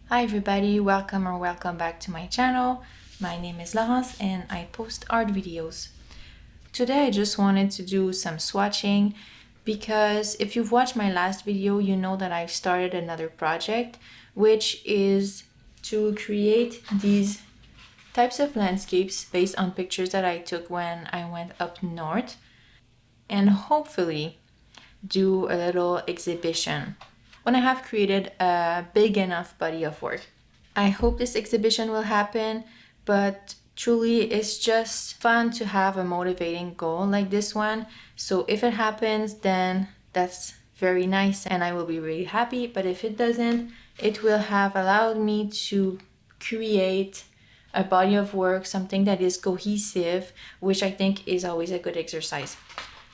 Hi everybody, welcome back to my channel. My name is Laurence and I post art videos. Today I just wanted to do some swatching because if you've watched my last video, you know that I've started another project, which is to create these types of landscapes based on pictures that I took when I went up north, and hopefully do a little exhibition when I have created a big enough body of work. I hope this exhibition will happen, but truly it's just fun to have a motivating goal like this one. So if it happens, then that's very nice and I will be really happy. But if it doesn't, it will have allowed me to create a body of work, something that is cohesive, which I think is always a good exercise.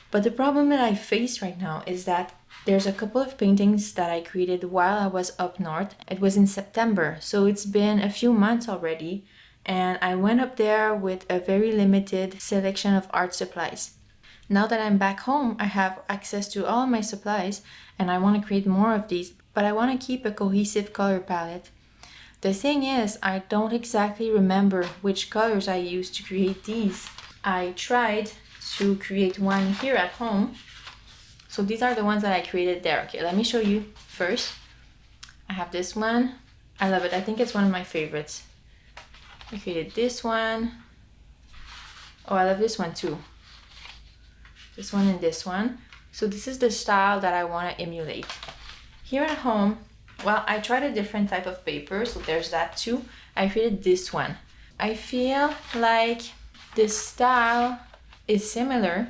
But the problem that I face right now is that there's a couple of paintings that I created while I was up north. It was in September, so it's been a few months already, and I went up there with a very limited selection of art supplies. Now that I'm back home, I have access to all my supplies and I want to create more of these, but I want to keep a cohesive color palette. The thing is, I don't exactly remember which colors I used to create these. I tried to create one here at home. So these are the ones that I created there. Okay, let me show you first. I have this one. I love it. I think it's one of my favorites. I created this one. Oh, I love this one too. This one and this one. So this is the style that I want to emulate. Here at home, well, I tried a different type of paper, so there's that too. I created this one. I feel like this style is similar,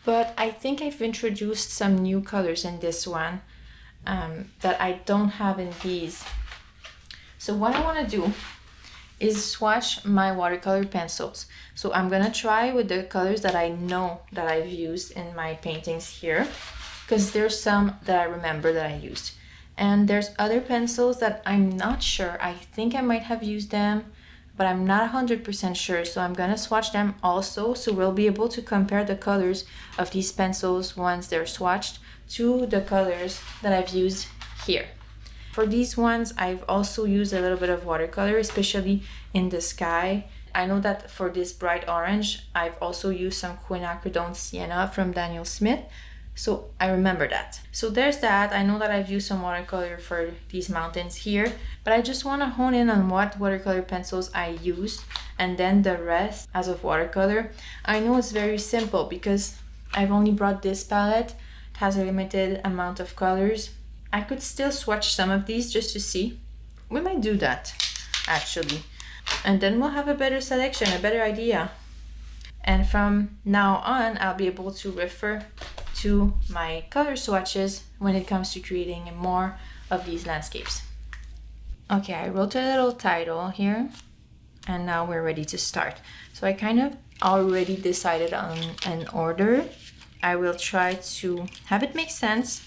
but I think I've introduced some new colors in this one that I don't have in these. So what I want to do is swatch my watercolor pencils. So I'm gonna try with the colors that I know that I've used in my paintings here, because there's some that I remember that I used. And there's other pencils that I'm not sure. I think I might have used them, but I'm not 100% sure, so I'm gonna swatch them also, so we'll be able to compare the colors of these pencils once they're swatched to the colors that I've used here. For these ones, I've also used a little bit of watercolor, especially in the sky. I know that for this bright orange, I've also used some quinacridone sienna from Daniel Smith, so I remember that. So there's that. I know that I've used some watercolor for these mountains here, but I just want to hone in on what watercolor pencils I used, and then the rest as of watercolor. I know it's very simple because I've only brought this palette. It has a limited amount of colors. I could still swatch some of these just to see. We might do that actually, and then we'll have a better selection, a better idea. And from now on, I'll be able to refer to my color swatches when it comes to creating more of these landscapes. Okay, I wrote a little title here, and now we're ready to start. So I kind of already decided on an order. I will try to have it make sense,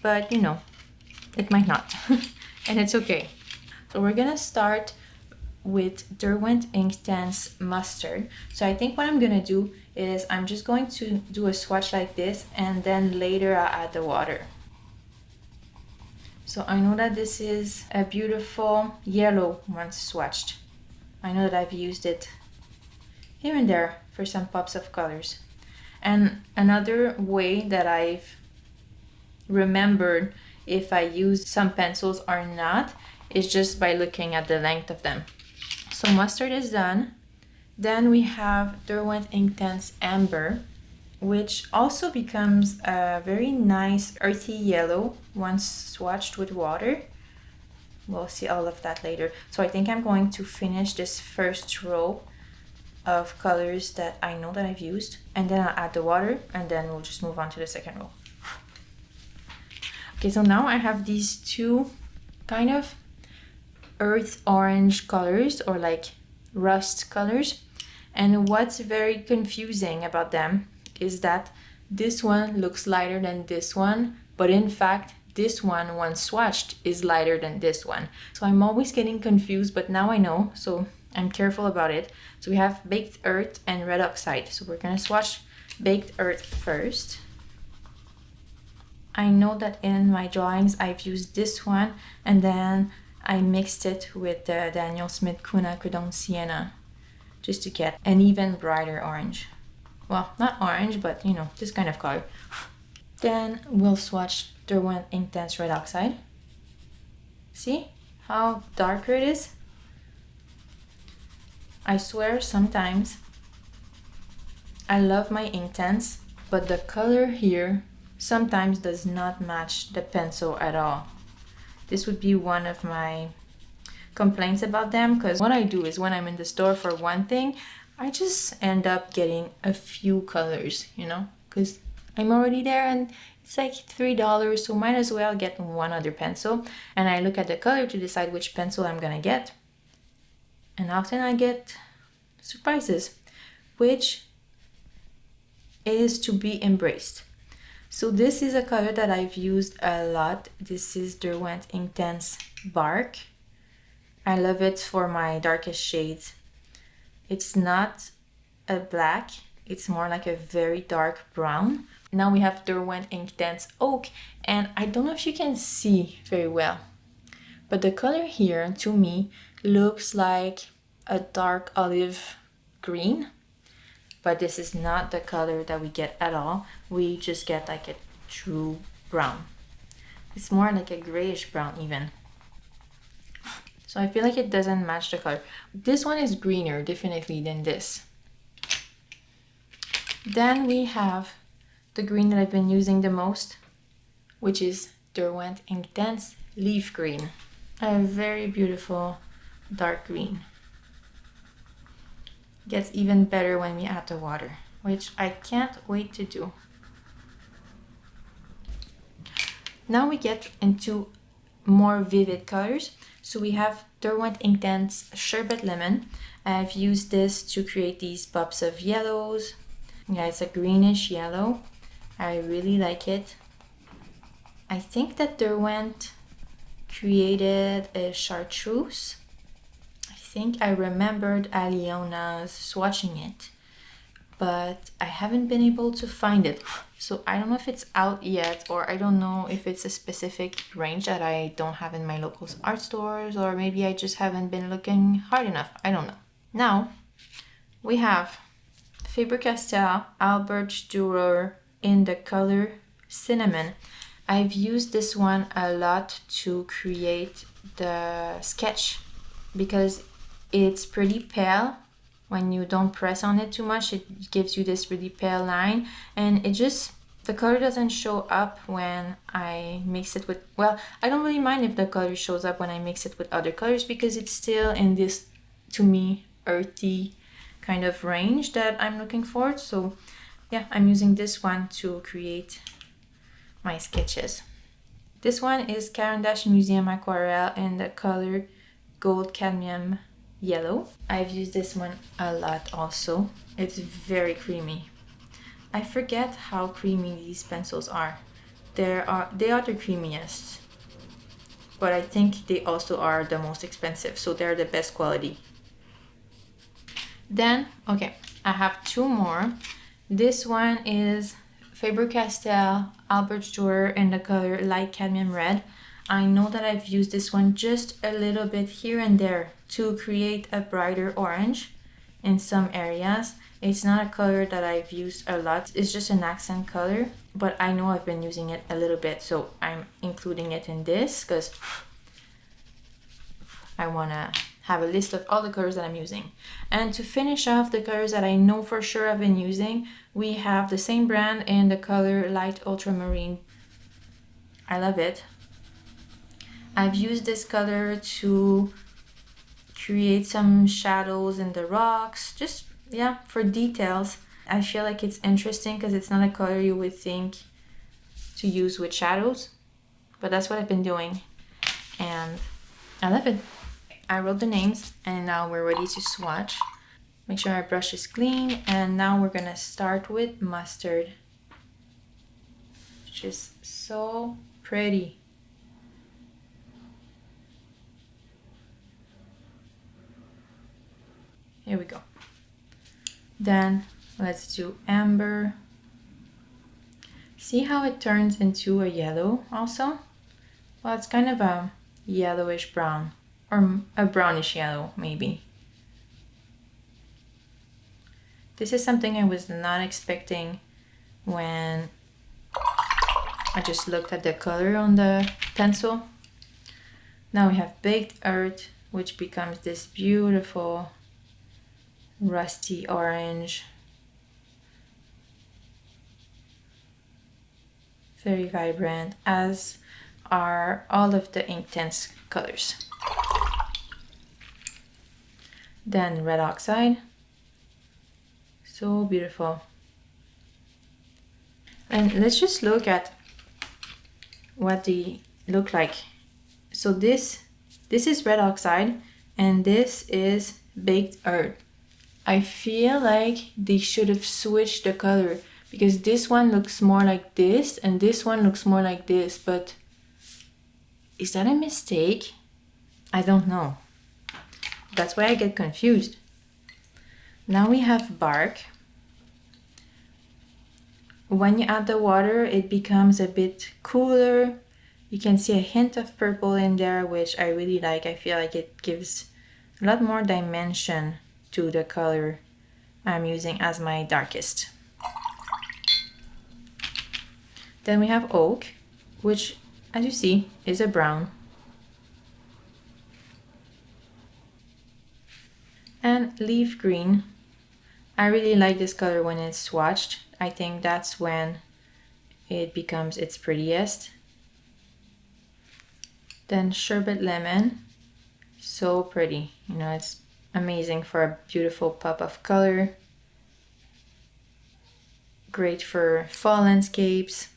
but you know, it might not, and it's okay. So we're gonna start with Derwent Inktense Mustard. So I think what I'm gonna do is I'm just going to do a swatch like this, and then later I'll add the water. So I know that this is a beautiful yellow once swatched. I know that I've used it here and there for some pops of colors. And another way that I've remembered if I use some pencils or not is just by looking at the length of them. So mustard is done. Then we have Derwent Inktense Amber, which also becomes a very nice earthy yellow once swatched with water. We'll see all of that later. So I think I'm going to finish this first row of colors that I know that I've used, and then I'll add the water, and then we'll just move on to the second row. Okay, so now I have these two kind of earth orange colors, or like rust colors, and what's very confusing about them is that this one looks lighter than this one, but in fact this one, once swatched, is lighter than this one. So I'm always getting confused, but now I know, so I'm careful about it. So we have baked earth and red oxide. So we're gonna swatch baked earth first. I know that in my drawings I've used this one and then I mixed it with the Daniel Smith Quinacridone Sienna just to get an even brighter orange. Well, not orange, but you know, this kind of color. Then we'll swatch Derwent Intense Red Oxide. See how darker it is? I swear sometimes I love my Intense, but the color here sometimes does not match the pencil at all. This would be one of my complaints about them, because what I do is when I'm in the store for one thing, I just end up getting a few colors, you know, because I'm already there and it's like $3, so might as well get one other pencil. And I look at the color to decide which pencil I'm gonna get. And often I get surprises, which is to be embraced. So this is a color that I've used a lot. This is Derwent Intense Bark. I love it for my darkest shades. It's not a black, it's more like a very dark brown. Now we have Derwent Intense Oak, and I don't know if you can see very well, but the color here to me looks like a dark olive green, but this is not the color that we get at all. We just get like a true brown. It's more like a grayish brown even. So I feel like it doesn't match the color. This one is greener definitely than this. Then we have the green that I've been using the most, which is Derwent Intense Leaf Green. A very beautiful dark green. Gets even better when we add the water, which I can't wait to do. Now we get into more vivid colors. So we have Derwent Intense Sherbet Lemon. I've used this to create these pops of yellows. Yeah, it's a greenish yellow. I really like it. I think that Derwent created a chartreuse. I think I remembered Aliona's swatching it, but I haven't been able to find it. So I don't know if it's out yet, or I don't know if it's a specific range that I don't have in my local art stores, or maybe I just haven't been looking hard enough. I don't know. Now we have Faber-Castell Albert Dürer in the color Cinnamon. I've used this one a lot to create the sketch because it's pretty pale. When you don't press on it too much, it gives you this really pale line, and it just, the color doesn't show up when I mix it with, well, I don't really mind if the color shows up when I mix it with other colors because it's still in this, to me, earthy kind of range that I'm looking for. So yeah, I'm using this one to create my sketches. This one is Caran d'Ache Museum Aquarelle in the color Gold Cadmium Yellow. I've used this one a lot also. It's very creamy. I forget how creamy these pencils are. They are the creamiest, but I think they also are the most expensive, so they're the best quality. Then, okay, I have two more. This one is Faber-Castell Albert Dürer in the color Light Cadmium Red. I know that I've used this one just a little bit here and there to create a brighter orange in some areas. It's not a color that I've used a lot. It's just an accent color, but I know I've been using it a little bit, so I'm including it in this because I want to have a list of all the colors that I'm using. And to finish off the colors that I know for sure I've been using, we have the same brand in the color Light Ultramarine. I love it. I've used this color to create some shadows in the rocks, just, yeah, for details. I feel like it's interesting because it's not a color you would think to use with shadows, but that's what I've been doing and I love it. I wrote the names and now we're ready to swatch. Make sure our brush is clean, and now we're gonna start with Mustard, which is so pretty. Here we go. Then let's do Amber, See how it turns into a yellow also? Well, it's kind of a yellowish brown, or a brownish yellow maybe. This is something I was not expecting when I just looked at the color on the pencil. Now we have baked earth, which becomes this beautiful rusty orange. Very vibrant, as are all of the Inktense colors. Then red oxide. So beautiful. And let's just look at what they look like. So this is red oxide and this is baked earth. I feel like they should have switched the color because this one looks more like this and this one looks more like this, but is that a mistake? I don't know. That's why I get confused. Now we have bark. When you add the water, it becomes a bit cooler. You can see a hint of purple in there, which I really like. I feel like it gives a lot more dimension to the color I'm using as my darkest. Then we have oak, which, as you see, is a brown. And leaf green. I really like this color when it's swatched. I think that's when it becomes its prettiest. Then sherbet lemon, so pretty. You know, it's amazing for a beautiful pop of color. Great for fall landscapes.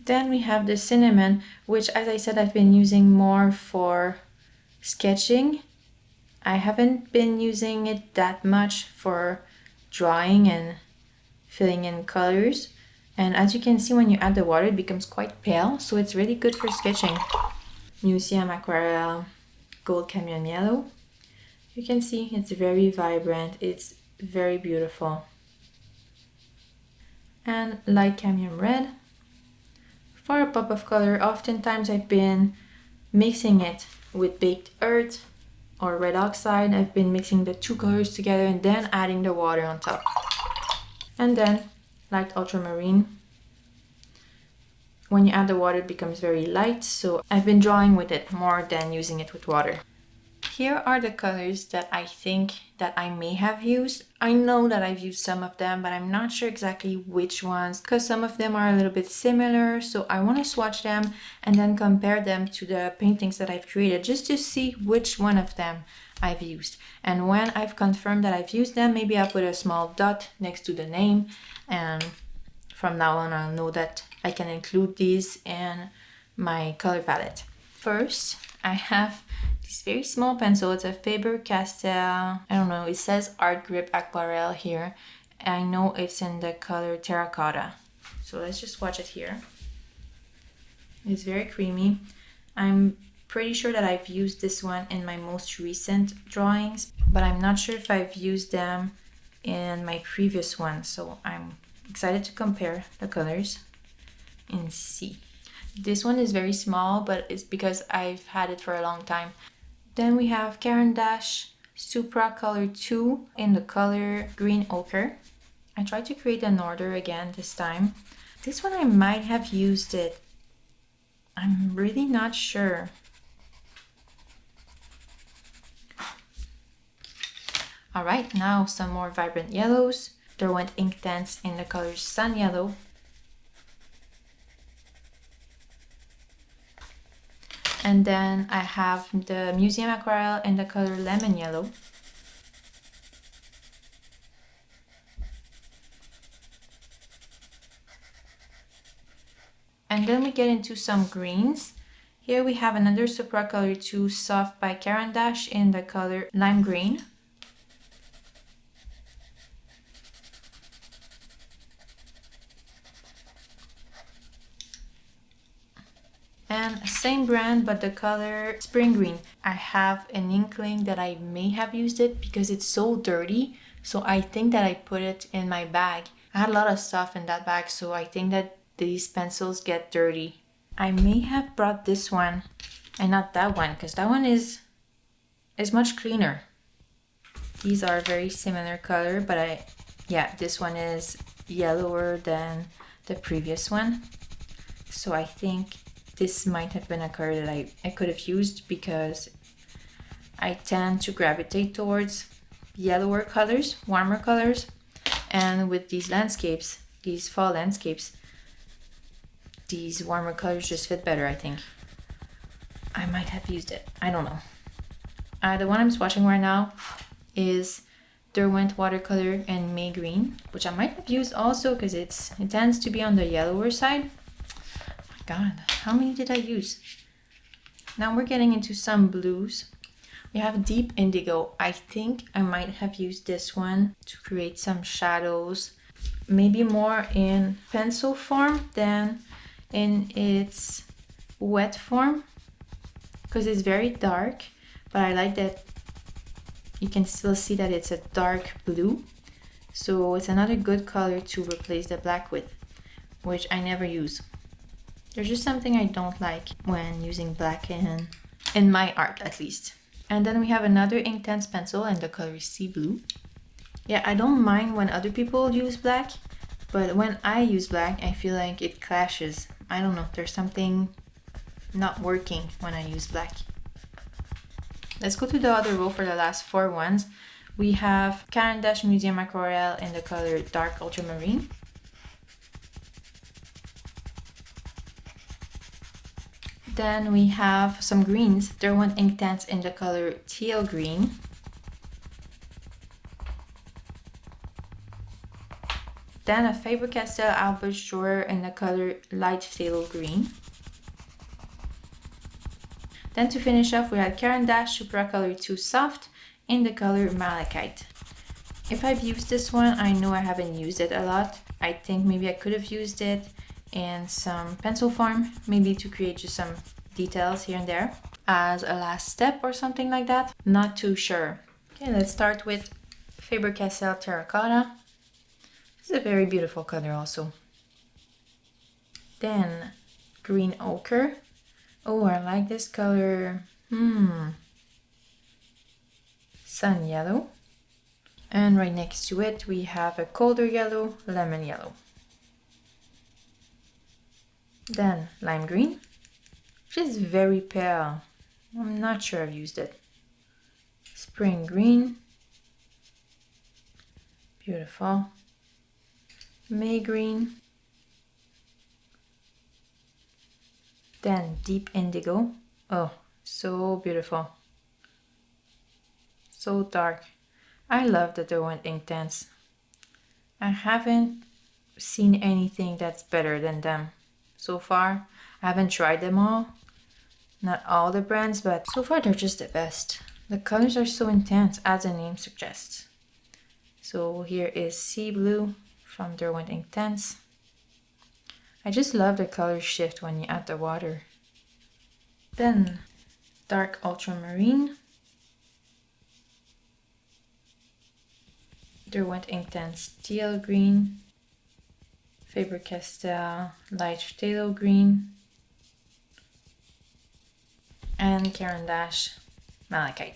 Then we have the cinnamon, which, as I said, I've been using more for sketching. I haven't been using it that much for drawing and filling in colors. And as you can see, when you add the water, it becomes quite pale, so it's really good for sketching. Museum aquarelle, gold cadmium yellow. You can see it's very vibrant, it's very beautiful. And light cadmium red. For a pop of color, oftentimes I've been mixing it with baked earth or red oxide. I've been mixing the two colors together and then adding the water on top. And then light ultramarine. When you add the water, it becomes very light, so I've been drawing with it more than using it with water. Here are the colors that I think that I may have used. I know that I've used some of them, but I'm not sure exactly which ones, because some of them are a little bit similar, so I want to swatch them and then compare them to the paintings that I've created just to see which one of them I've used. And when I've confirmed that I've used them, maybe I'll put a small dot next to the name, and from now on I'll know that I can include these in my color palette. First, I have this very small pencil. It's a Faber-Castell, I don't know, it says Art Grip Aquarelle here. I know it's in the color terracotta. So let's just swatch it here. It's very creamy. I'm pretty sure that I've used this one in my most recent drawings, but I'm not sure if I've used them in my previous one. So I'm excited to compare the colors and see. This one is very small, but it's because I've had it for a long time. Then we have Caran d'Ache Supra Color 2 in the color Green Ochre. I tried to create an order again this time. This one I might have used it. I'm really not sure. Alright, now some more vibrant yellows. Derwent Inktense in the color Sun Yellow. And then I have the Museum Aquarelle in the color Lemon Yellow. And then we get into some greens. Here we have another Supra Color 2 Soft by Caran d'Ache in the color Lime Green. And same brand, but the color Spring Green. I have an inkling that I may have used it because it's so dirty. So I think that I put it in my bag. I had a lot of stuff in that bag, so I think that these pencils get dirty. I may have brought this one and not that one, because that one is much cleaner. These are very similar color, but yeah, this one is yellower than the previous one. So I think this might have been a color that I could have used, because I tend to gravitate towards yellower colors, warmer colors. And with these landscapes, these fall landscapes, these warmer colors just fit better, I think. I might have used it. I don't know. The one I'm swatching right now is Derwent watercolor and May green, which I might have used also because it tends to be on the yellower side. Oh my god, how many did I use? Now we're getting into some blues. We have deep indigo. I think I might have used this one to create some shadows, maybe more in pencil form than in its wet form, because it's very dark, but I like that you can still see that it's a dark blue. So it's another good color to replace the black with, which I never use. There's just something I don't like when using black in my art, at least. And then we have another Inktense pencil, and the color is Sea Blue. Yeah, I don't mind when other people use black, but when I use black, I feel like it clashes. I don't know, there's something not working when I use black. Let's go to the other row for the last 4 ones. We have Caran d'Ache Museum Aquarelle in the color Dark Ultramarine. Then we have some greens. Derwent Inktense in the color Teal Green. Then a Faber-Castell Albert Schroer in the color Light Phthalo Green. Then to finish off, we had Caran d'Ache Supracolor 2 Soft in the color Malachite. If I've used this one, I know I haven't used it a lot. I think maybe I could have used it in some pencil form, maybe to create just some details here and there as a last step or something like that. Not too sure. Okay, let's start with Faber-Castell Terracotta. This is a very beautiful color also. Then Green Ochre. Oh, I like this color. Sun Yellow. And right next to it, we have a colder yellow, Lemon Yellow. Then Lime Green, which is very pale. I'm not sure I've used it. Spring Green. Beautiful. May Green. Then Deep Indigo. Oh, so beautiful. So dark. I love the Derwent Inktense. I haven't seen anything that's better than them so far. I haven't tried them all. Not all the brands, but so far they're just the best. The colors are so intense, as the name suggests. So here is Sea Blue from Derwent Inktense. I just love the color shift when you add the water. Then Dark Ultramarine. Derwent Inktense Teal Green. Faber-Castell Light Phthalo Green. And Caran d'Ache Malachite.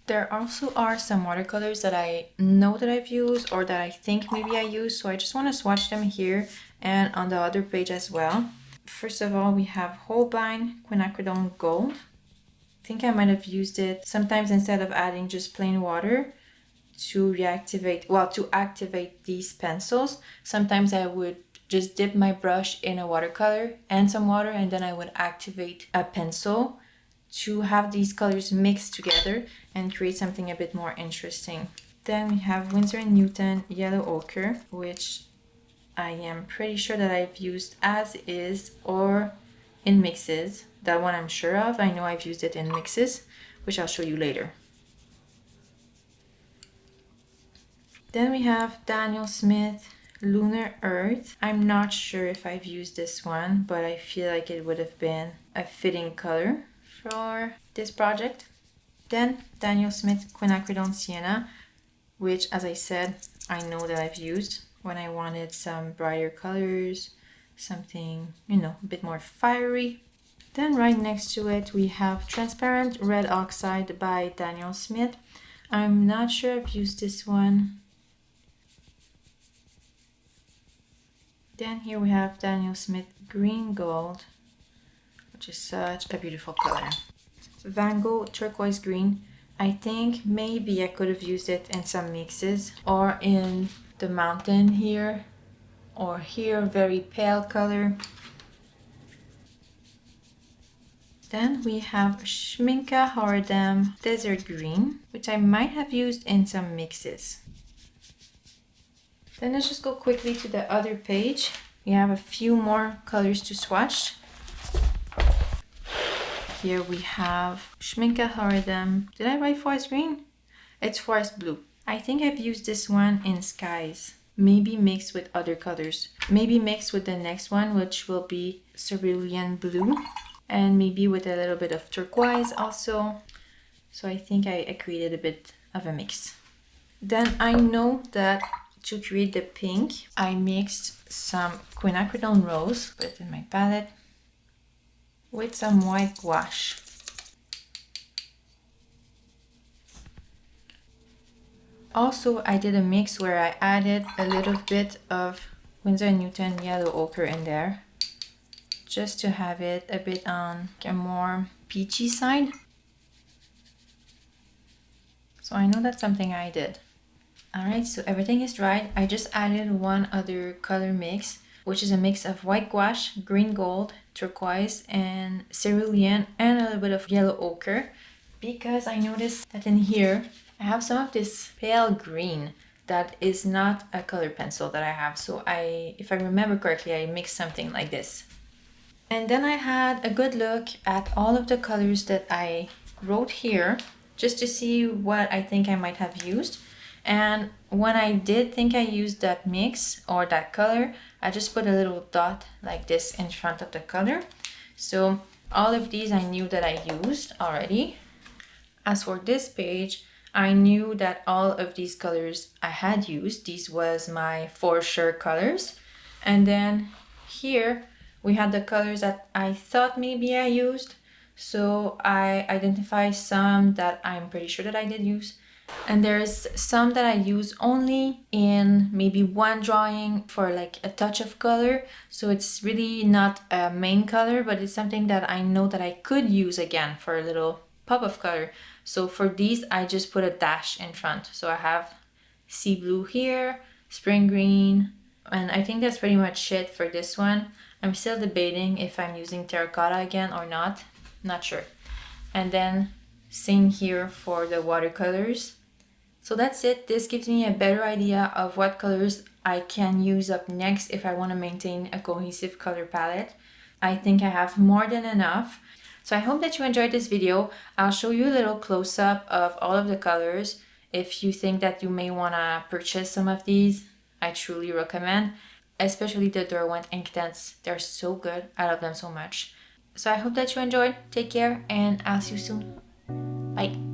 There also are some watercolors that I know that I've used or that I think maybe I used, so I just want to swatch them here and on the other page as well. First of all, we have Holbein Quinacridone Gold. I think I might have used it sometimes instead of adding just plain water to activate these pencils. Sometimes I would just dip my brush in a watercolor and some water, and then I would activate a pencil to have these colors mixed together and create something a bit more interesting. Then we have Winsor & Newton Yellow Ochre, which I am pretty sure that I've used as is or in mixes. That one I'm sure of. I know I've used it in mixes, which I'll show you later. Then we have Daniel Smith Lunar Earth. I'm not sure if I've used this one, but I feel like it would have been a fitting color for this project. Then Daniel Smith Quinacridone Sienna, which, as I said, I know that I've used when I wanted some brighter colors, something, you know, a bit more fiery. Then right next to it we have Transparent Red Oxide by Daniel Smith. I'm not sure I've used this one. Then here we have Daniel Smith Green Gold, which is such a beautiful color. Van Gogh Turquoise Green. I think maybe I could have used it in some mixes or in the mountain here or here, very pale color. Then we have Schminke Hardem Desert Green, which I might have used in some mixes. Then let's just go quickly to the other page. We have a few more colors to swatch. Here we have Schminke Hardem. Did I write Forest Green? It's Forest Blue. I think I've used this one in Skies. Maybe mixed with other colors. Maybe mixed with the next one, which will be Cerulean Blue. And maybe with a little bit of turquoise also. So I think I created a bit of a mix. Then I know that to create the pink, I mixed some Quinacridone Rose, put it in my palette, with some white gouache. Also, I did a mix where I added a little bit of Winsor & Newton Yellow Ochre in there, just to have it a bit on a more peachy side. So I know that's something I did. Alright, so everything is dried. I just added one other color mix, which is a mix of white gouache, green gold, turquoise, and cerulean, and a little bit of yellow ochre, because I noticed that in here I have some of this pale green that is not a color pencil that I have. So if I remember correctly, I mixed something like this. And then I had a good look at all of the colors that I wrote here, just to see what I think I might have used. And when I did think I used that mix or that color, I just put a little dot like this in front of the color. So all of these I knew that I used already. As for this page, I knew that all of these colors I had used. These was my for sure colors. And then here we had the colors that I thought maybe I used. So I identify some that I'm pretty sure that I did use. And there's some that I use only in maybe one drawing for like a touch of color. So it's really not a main color, but it's something that I know that I could use again for a little pop of color. So for these, I just put a dash in front. So I have sea blue here, spring green, and I think that's pretty much it for this one. I'm still debating if I'm using terracotta again or not. Not sure. And then same here for the watercolors. So that's it. This gives me a better idea of what colors I can use up next if I want to maintain a cohesive color palette. I think I have more than enough. So I hope that you enjoyed this video. I'll show you a little close-up of all of the colors. If you think that you may want to purchase some of these, I truly recommend. Especially the Derwent Inktense. They're so good. I love them so much. So I hope that you enjoyed. Take care and I'll see you soon. Bye.